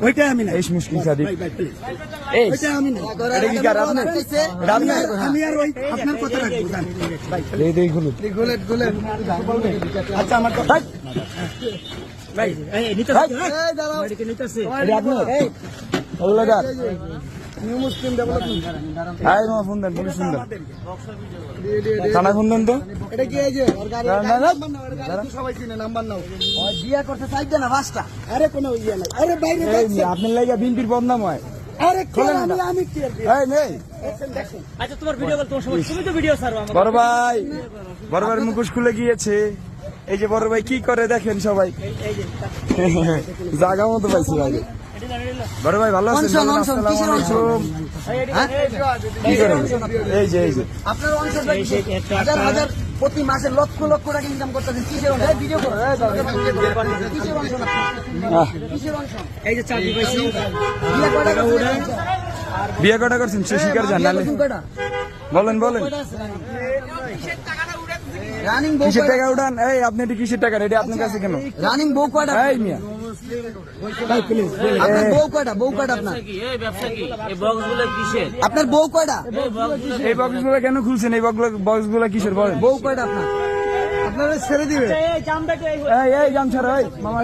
ওইটাই আমি না এই মুশকিল শাদি ওইটাই আমি না এটা কি কার আপনি আমি আর ওই আপনার কথা রাখবো দেই গুলো আচ্ছা আমার কথা ভাই এই নিতেছে এই দাঁড়াও নিতেছে এটা আপনার ওগুলো কার নিউ মুসলিম ডেভেলপমেন্ট আই মা ফোন দেন পুলিশ ফোন দেন থানা ফোন দেন তো এটা কি এই যে ওর গাড়ি সবাই চিনে নাম্বার নাও ওই বিয়া করতে চাইছে না বাসটা। আরে কোনো ইয়ে নাই আরে বাইরে এই আপনার লাগা বিনপির বদনাম হয় আরে খোলেন আমি কি এই নেই আচ্ছা তোমার ভিডিও কল তোমার সময় তুমি তো ভিডিও ছাড়ো আমাকে। বড় ভাই মুখোশ খুলে গিয়েছে এই যে বড় ভাই কি করে দেখেন সবাই জায়গা মতো পাইছি ভাই বড় ভাই ভালো আছেন আসসালামু আলাইকুম কি করেন এই যে আপনার অংশ হাজার হাজার প্রতি মাসে লক্ষ লক্ষ টাকা ইনকাম করতেছেন কিসের অংশ? ভিডিও করো কিসের অংশ না? কিসের অংশ? এই যে চাকরি পাইছি বিয়ে কয়টা করছেন? বিয়ে কটা করছেন সে শিকার জানালে কয়টা? বলেন রানিং বউ কিসের কয়টা? টাকা উঠান এই আপনি এটি কিসের টাকা এটা আপনার কাছে কেন রানিং বউ কয়টা? এই মিয়া ভাই প্লিজ আপনার বউ কয়টা? বউ কয়টা আপনার? আপনার বউ কয়টা? এই বক্সগুলো কেন খুলছেন এই বক্সগুলো কিসের বলেন বউ কয়টা আপনার? আপনারা ছেড়ে দিবে এই জান ছাড়া এই মামা